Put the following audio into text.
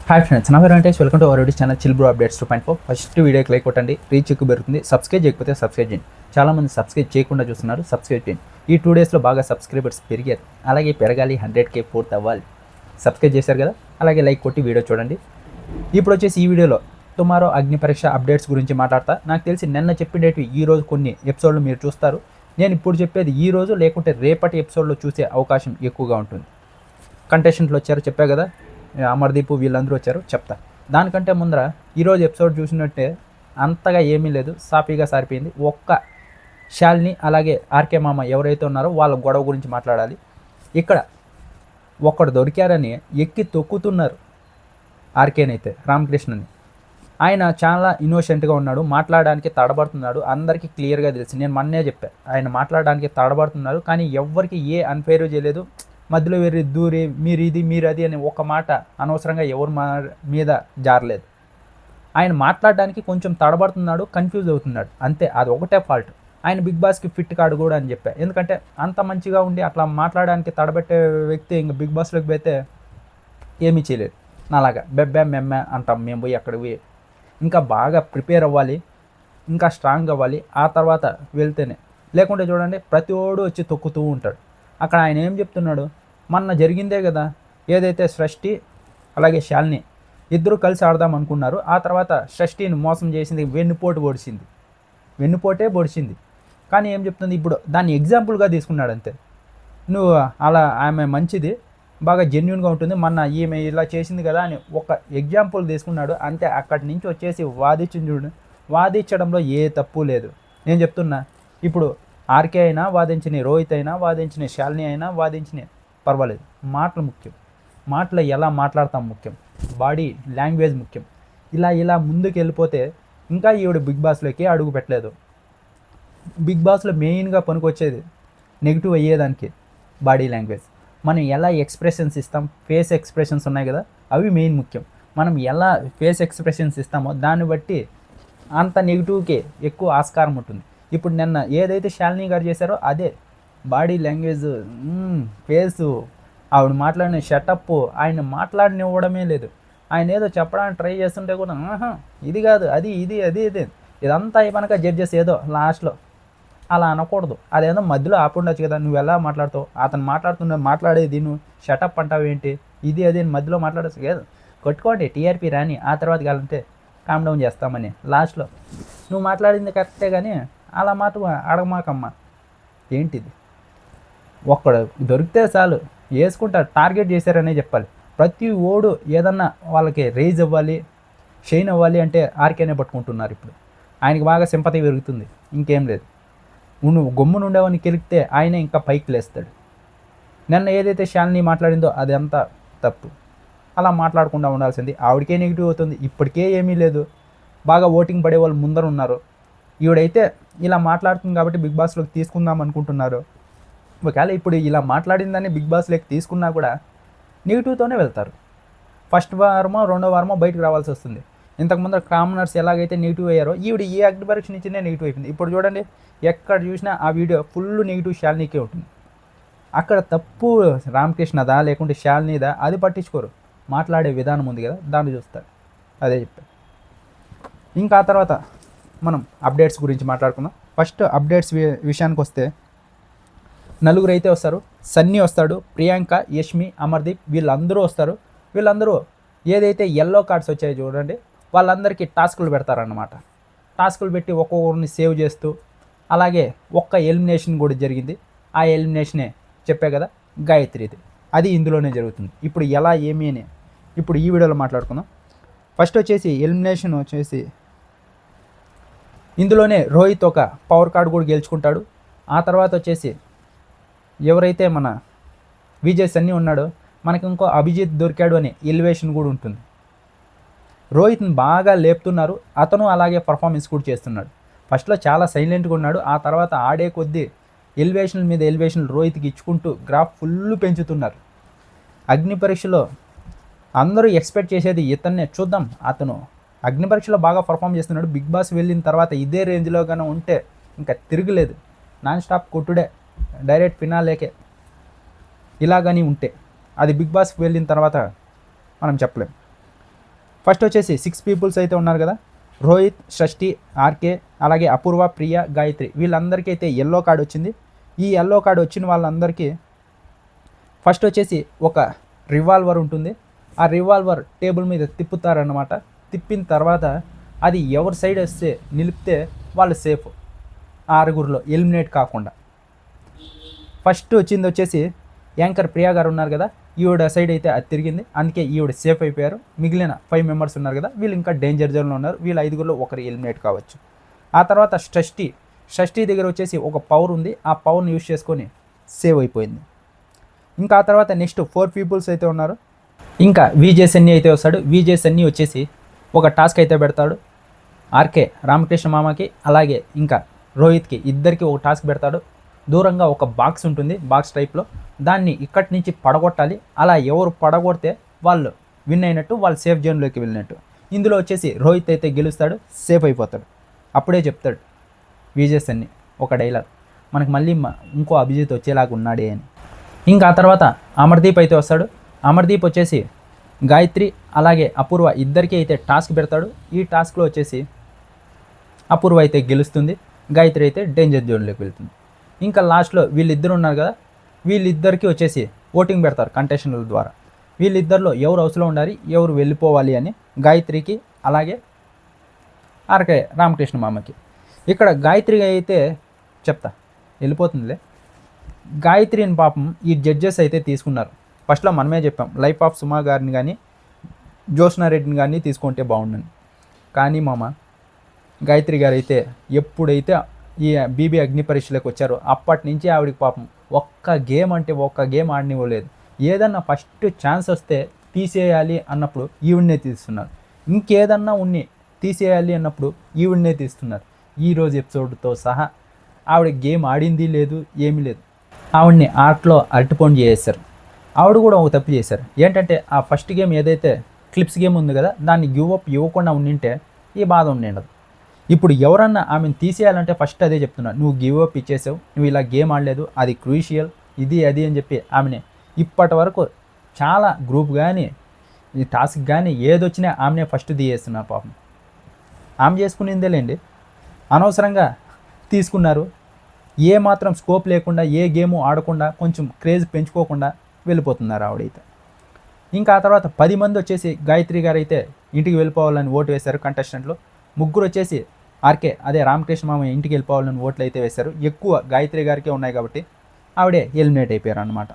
Hi friends, నా పేరు Venkatesh. Welcome to our YouTube channel chill bro updates 2.4. First వీడియోకి like కొట్టండి, రీచ్ ఎక్కువ పెరుగుతుంది. సబ్స్క్రైబ్ చేయకపోతే సబ్స్క్రైబ్ చేయండి. చాలామంది సబ్స్క్రైబ్ చేయకుండా చూస్తున్నారు, సబ్స్క్రైబ్ చేయండి. ఈ 2 డేస్లో బాగా సబ్స్క్రైబర్స్ పెరిగారు, అలాగే పెరగాలి, 100K పూర్తి అవ్వాలి. సబ్స్క్రైబ్ చేశారు కదా, అలాగే లైక్ కొట్టి వీడియో చూడండి. ఇప్పుడు వచ్చేసి ఈ వీడియోలో టుమారో అగ్ని పరీక్ష అప్డేట్స్ గురించి మాట్లాడతా. నాకు తెలిసి నిన్న చెప్పినవి ఈరోజు కొన్ని ఎపిసోడ్లు మీరు చూస్తారు. నేను ఇప్పుడు చెప్పేది ఈ రోజు లేకుంటే రేపటి ఎపిసోడ్లో చూసే అవకాశం ఎక్కువగా ఉంటుంది. కంటెస్టెంట్లు వచ్చారు చెప్పా కదా, అమర్దీప్ వీళ్ళందరూ వచ్చారు చెప్తా. దానికంటే ముందర ఈరోజు ఎపిసోడ్ చూసినట్టే అంతగా ఏమీ లేదు, సాఫీగా సారిపోయింది. ఒక్క శాలిని అలాగే ఆర్కే మామ ఎవరైతే ఉన్నారో వాళ్ళ గొడవ గురించి మాట్లాడాలి. ఇక్కడ ఒక్కడు దొరికారని ఎక్కి తొక్కుతున్నారు ఆర్కేనైతే, రామకృష్ణని. ఆయన చాలా ఇన్నోసెంట్గా ఉన్నాడు, మాట్లాడడానికి తడబడుతున్నాడు. అందరికీ క్లియర్గా తెలిసి, నేను మొన్నే చెప్పా, ఆయన మాట్లాడడానికి తడబడుతున్నారు. కానీ ఎవ్వరికి ఏ అన్ఫేర్ చేయలేదు. మధ్యలో వేరే దూరి మీరు ఇది మీరు అది అని ఒక మాట అనవసరంగా ఎవరి మీద జారలేదు. ఆయన మాట్లాడడానికి కొంచెం తడబడుతున్నాడు, కన్ఫ్యూజ్ అవుతున్నాడు అంతే. అది ఒకటే ఫాల్ట్. ఆయన బిగ్ బాస్కి ఫిట్ కాడు కూడా అని చెప్పా. ఎందుకంటే అంత మంచిగా ఉండి అట్లా మాట్లాడడానికి తడబెట్టే వ్యక్తి ఇంక బిగ్ బాస్లోకి పోతే ఏమీ చేయలేదు. నాలాగా బెబ్బే మెమ్మే అంటాం మేము పోయి అక్కడికి పోయి. ఇంకా బాగా ప్రిపేర్ అవ్వాలి, ఇంకా స్ట్రాంగ్ అవ్వాలి, ఆ తర్వాత వెళ్తేనే. లేకుంటే చూడండి, ప్రతి ఓడు వచ్చి తొక్కుతూ ఉంటాడు. అక్కడ ఆయన ఏం చెప్తున్నాడు, మొన్న జరిగిందే కదా, ఏదైతే సృష్టి అలాగే శాలిని ఇద్దరు కలిసి ఆడదాం అనుకున్నారు. ఆ తర్వాత సృష్టిని మోసం చేసింది, వెన్నుపోటే పొడిచింది. కానీ ఏం చెప్తుంది ఇప్పుడు, దాన్ని ఎగ్జాంపుల్గా తీసుకున్నాడు అంతే. నువ్వు అలా ఆమె మంచిది, బాగా జెన్యున్గా ఉంటుంది, మొన్న ఈమె ఇలా చేసింది కదా అని ఒక ఎగ్జాంపుల్ తీసుకున్నాడు అంతే. అక్కడి నుంచి వచ్చేసి వాదించడంలో ఏ తప్పు లేదు. నేను చెప్తున్నా, ఇప్పుడు ఆర్కే అయినా వాదించిన, రోహిత్ అయినా వాదించిన, శాలిని అయినా వాదించిన, పర్వాలేదు. మాటలు ముఖ్యం, మాటలు ఎలా మాట్లాడతాం ముఖ్యం, బాడీ లాంగ్వేజ్ ముఖ్యం. ఇలా ముందుకు వెళ్ళిపోతే ఇంకా ఈవిడ బిగ్ బాస్లోకి అడుగు పెట్టలేదు. బిగ్ బాస్లో మెయిన్గా పనికొచ్చేది నెగిటివ్ అయ్యేదానికి బాడీ లాంగ్వేజ్. మనం ఎలా ఎక్స్ప్రెషన్స్ ఇస్తాం, ఫేస్ ఎక్స్ప్రెషన్స్ ఉన్నాయి కదా, అవి మెయిన్ ముఖ్యం. మనం ఎలా ఫేస్ ఎక్స్ప్రెషన్స్ ఇస్తామో దాన్ని బట్టి అంత నెగిటివ్కి ఎక్కువ ఆస్కారం ఉంటుంది. ఇప్పుడు నిన్న ఏదైతే శాలిని గారు చేశారో అదే బాడీ లాంగ్వేజ్, ఫేసు, ఆవిడ మాట్లాడిన షటప్, ఆయన మాట్లాడనివ్వడమే లేదు. ఆయన ఏదో చెప్పడానికి ట్రై చేస్తుంటే కూడా ఇది కాదు అది ఇది ఇదంతా అయిపోయాక జడ్జెస్ ఏదో లాస్ట్లో అలా అనకూడదు. అదేదో మధ్యలో ఆపుండొచ్చు కదా, నువ్వు ఎలా మాట్లాడుతావు, అతను మాట్లాడేది నువ్వు షటప్ అంటావు ఏంటి, ఇది అది మధ్యలో మాట్లాడచ్చు కదా. కొట్టుకోండి టీఆర్పీ రాని, ఆ తర్వాత కాలంటే కామ్ డౌన్ చేస్తామని. లాస్ట్లో నువ్వు మాట్లాడింది కరెక్టే కానీ అలా మాట అడగమాకమ్మా. ఏంటిది, ఒక్కడు దొరికితే చాలు వేసుకుంటారు, టార్గెట్ చేశారనే చెప్పాలి. ప్రతి ఓడు ఏదన్నా వాళ్ళకి రేజ్ అవ్వాలి, షైన్ అవ్వాలి అంటే ఆర్కేనే పట్టుకుంటున్నారు. ఇప్పుడు ఆయనకి బాగా సింపతి పెరుగుతుంది, ఇంకేం లేదు. నువ్వు గమ్మునుండేవాడిని కెలికితే ఆయనే ఇంకా పైకి లేస్తాడు. నిన్న ఏదైతే శాలిని మాట్లాడిందో అది అంతా తప్పు. అలా మాట్లాడకుండా ఉండాల్సింది. ఆవిడకే నెగిటివ్ అవుతుంది, ఇప్పటికే ఏమీ లేదు. బాగా ఓటింగ్ పడే వాళ్ళు ముందర ఉన్నారు. ఈవిడైతే ఇలా మాట్లాడుతుంది కాబట్టి బిగ్ బాస్లోకి తీసుకుందాం అనుకుంటున్నారు. ఒకవేళ ఇప్పుడు ఇలా మాట్లాడిందని బిగ్ బాస్లోకి తీసుకున్నా కూడా నెగిటివ్తోనే వెళ్తారు. ఫస్ట్ వారమో రెండో వారమో బయటకు రావాల్సి వస్తుంది. ఇంతకుముందు కామనర్స్ ఎలాగైతే నెగిటివ్ అయ్యారో ఈవిడ ఈ అగ్ని పరీక్ష నుంచినే నెగిటివ్ అయిపోయింది. ఇప్పుడు చూడండి, ఎక్కడ చూసినా ఆ వీడియో ఫుల్ నెగిటివ్ శాలినికే ఉంటుంది. అక్కడ తప్పు రామకృష్ణదా లేకుంటే శాలినిదా అది పట్టించుకోరు, మాట్లాడే విధానం ఉంది కదా దాన్ని చూస్తారు. అదే చెప్పారు. ఇంకా ఆ తర్వాత మనం అప్డేట్స్ గురించి మాట్లాడుకుందాం. ఫస్ట్ అప్డేట్స్ విషయానికి వస్తే, నలుగురు అయితే వస్తారు. సన్నీ వస్తాడు, ప్రియాంక, యష్మి, అమర్దీప్ వీళ్ళందరూ వస్తారు. వీళ్ళందరూ ఏదైతే ఎల్లో కార్డ్స్ వచ్చాయో చూడండి, వాళ్ళందరికీ టాస్కులు పెడతారన్నమాట. టాస్కులు పెట్టి ఒక్కొక్కరిని సేవ్ చేస్తూ, అలాగే ఒక్క ఎలిమినేషన్ కూడా జరిగింది. ఆ ఎలిమినేషనే చెప్పే కదా, గాయత్రిది. అది ఇందులోనే జరుగుతుంది. ఇప్పుడు ఎలా ఏమి అని ఇప్పుడు ఈ వీడియోలో మాట్లాడుకుందాం. ఫస్ట్ వచ్చేసి ఎలిమినేషన్ వచ్చేసి ఇందులోనే రోహిత్ ఒక పవర్ కార్డు కూడా గెలుచుకుంటాడు. ఆ తర్వాత వచ్చేసి ఎవరైతే మన విజయ్ సన్నీ ఉన్నాడో, మనకి ఇంకో అభిజిత్ దొరికాడు అని ఎలివేషన్ కూడా ఉంటుంది. రోహిత్ని బాగా లేపుతున్నారు, అతను అలాగే పర్ఫార్మెన్స్ కూడా చేస్తున్నాడు. ఫస్ట్లో చాలా సైలెంట్గా ఉన్నాడు, ఆ తర్వాత ఆడే కొద్దీ ఎలివేషన్ల మీద ఎలివేషన్లు రోహిత్కి ఇచ్చుకుంటూ గ్రాఫ్ ఫుల్ పెంచుతున్నారు. అగ్ని పరీక్షలో అందరూ ఎక్స్పెక్ట్ చేసేది ఇతన్నే, చూద్దాం. అతను అగ్ని పరీక్షలో బాగా పర్ఫామ్ చేస్తున్నాడు. బిగ్ బాస్ వెళ్ళిన తర్వాత ఇదే రేంజ్లో కానీ ఉంటే ఇంకా తిరగలేదు, నాన్ స్టాప్ కొట్టుడే, డైరెక్ట్ ఫినాలేకే. ఇలా కానీ ఉంటే అది బిగ్ బాస్కి వెళ్ళిన తర్వాత మనం చెప్పలేం. ఫస్ట్ వచ్చేసి 6 పీపుల్స్ అయితే ఉన్నారు కదా, రోహిత్, షష్ఠి, ఆర్కే, అలాగే అపూర్వ, ప్రియ, గాయత్రి, వీళ్ళందరికీ అయితే ఎల్లో కార్డ్ వచ్చింది. ఈ ఎల్లో కార్డ్ వచ్చిన వాళ్ళందరికీ ఫస్ట్ వచ్చేసి ఒక రివాల్వర్ ఉంటుంది. ఆ రివాల్వర్ టేబుల్ మీద తిప్పుతారన్నమాట. తిప్పిన తర్వాత అది ఎవరి సైడ్ వస్తే నిలిపితే వాళ్ళు సేఫ్, ఆరుగురిలో ఎలిమినేట్ కాకుండా. ఫస్ట్ వచ్చింది వచ్చేసి యాంకర్ ప్రియా గారు ఉన్నారు కదా, ఈవిడ సైడ్ అయితే అది తిరిగింది, అందుకే ఈవిడ సేఫ్ అయిపోయారు. మిగిలిన 5 మెంబర్స్ ఉన్నారు కదా, వీళ్ళు ఇంకా డేంజర్ జోన్లో ఉన్నారు. వీళ్ళు 5గురిలో ఒకరు ఎలిమినేట్ కావచ్చు. ఆ తర్వాత షష్ఠి దగ్గర వచ్చేసి ఒక పవర్ ఉంది, ఆ పవర్ని యూజ్ చేసుకొని సేవ్ అయిపోయింది. ఇంకా ఆ తర్వాత నెక్స్ట్ 4 పీపుల్స్ అయితే ఉన్నారు. ఇంకా విజే సన్నీ అయితే వస్తాడు. విజే సన్నీ వచ్చేసి ఒక టాస్క్ అయితే పెడతాడు. ఆర్కే, రామకృష్ణ మామకి, అలాగే ఇంకా రోహిత్కి, ఇద్దరికి ఒక టాస్క్ పెడతాడు. దూరంగా ఒక బాక్స్ ఉంటుంది, బాక్స్ టైప్లో, దాన్ని ఇక్కడి నుంచి పడగొట్టాలి. అలా ఎవరు పడగొడితే వాళ్ళు విన్ అయినట్టు, వాళ్ళు సేఫ్ జోన్లోకి వెళ్ళినట్టు. ఇందులో వచ్చేసి రోహిత్ అయితే గెలుస్తాడు, సేఫ్ అయిపోతాడు. అప్పుడే చెప్తాడు విజే సన్నీ ఒక డైలాగ్, మనకు మళ్ళీ ఇంకో అభిజిత్ వచ్చేలాగా ఉన్నాడే అని. ఇంకా ఆ తర్వాత అమర్దీప్ అయితే వస్తాడు. అమర్దీప్ వచ్చేసి గాయత్రి అలాగే అపూర్వ ఇద్దరికీ అయితే టాస్క్ పెడతాడు. ఈ టాస్క్లో వచ్చేసి అపూర్వ అయితే గెలుస్తుంది, గాయత్రి అయితే డేంజర్ జోన్లోకి వెళ్తుంది. ఇంకా లాస్ట్లో వీళ్ళిద్దరు ఉన్నారు కదా, వీళ్ళిద్దరికీ వచ్చేసి ఓటింగ్ పెడతారు కంటెస్టెంట్ల ద్వారా. వీళ్ళిద్దరిలో ఎవరు హౌస్లో ఉండాలి, ఎవరు వెళ్ళిపోవాలి అని, గాయత్రికి అలాగే ఆర్కే రామకృష్ణ మామకి. ఇక్కడ గాయత్రి అయితే చెప్తా, వెళ్ళిపోతుందిలే. గాయత్రిని పాపం ఈ జడ్జెస్ అయితే తీసుకున్నారు. ఫస్ట్లో మనమే చెప్పాం లైఫ్ ఆఫ్ సుమా గారిని కానీ జ్యోత్స్నారెడ్డిని కానీ తీసుకుంటే బాగుండని. కానీ మామ గాయత్రి గారు అయితే ఎప్పుడైతే ఈ బీబీ అగ్ని పరీక్షలకు వచ్చారో అప్పటి నుంచి ఆవిడకి పాపం ఒక్క గేమ్ అంటే ఒక్క గేమ్ ఆడనివ్వలేదు. ఏదన్నా ఫస్ట్ ఛాన్స్ వస్తే తీసేయాలి అన్నప్పుడు ఈవిడ్నే తీస్తున్నారు, ఇంకేదన్నా ఉన్ని తీసేయాలి అన్నప్పుడు ఈవిడ్నే తీస్తున్నారు. ఈరోజు ఎపిసోడ్తో సహా ఆవిడ గేమ్ ఆడింది లేదు, ఏమీ లేదు. ఆవిడ్ని ఆర్ట్లో అరటిపండు చేసేసారు. ఆవిడ కూడా ఒక తప్పు చేశారు. ఏంటంటే ఆ ఫస్ట్ గేమ్ ఏదైతే క్లిప్స్ గేమ్ ఉంది కదా, దాన్ని గివ్ అప్ ఇవ్వకుండా ఉండింటే ఈ బాధ ఉండేది. ఇప్పుడు ఎవరన్నా ఆమెను తీసేయాలంటే ఫస్ట్ అదే చెప్తున్నారు, నువ్వు గివ్ అప్ ఇచ్చేసావు, నువ్వు ఇలా గేమ్ ఆడలేదు, అది క్రూషియల్, ఇది అది అని చెప్పి ఆమెని ఇప్పటి వరకు చాలా గ్రూప్ కానీ ఈ టాస్క్ కానీ ఏదొచ్చినా ఆమెనే ఫస్ట్ తీయేస్తున్నారు. పాపం ఆమె చేసుకునిందేలేండి, అనవసరంగా తీసుకున్నారు. ఏ మాత్రం స్కోప్ లేకుండా, ఏ గేము ఆడకుండా, కొంచెం క్రేజ్ పెంచుకోకుండా వెళ్ళిపోతున్నారు ఆవిడైతే. ఇంకా ఆ తర్వాత 10 మంది వచ్చేసి గాయత్రి గారు అయితే ఇంటికి వెళ్ళిపోవాలని ఓటు వేశారు కంటెస్టెంట్లు. 3 వచ్చేసి ఆర్కే అదే రామకృష్ణ మామ ఇంటికి వెళ్ళిపోవాలని ఓట్లు అయితే వేశారు. ఎక్కువ గాయత్రి గారికే ఉన్నాయి కాబట్టి ఆవిడే ఎలిమినేట్ అయిపోయారు అన్నమాట.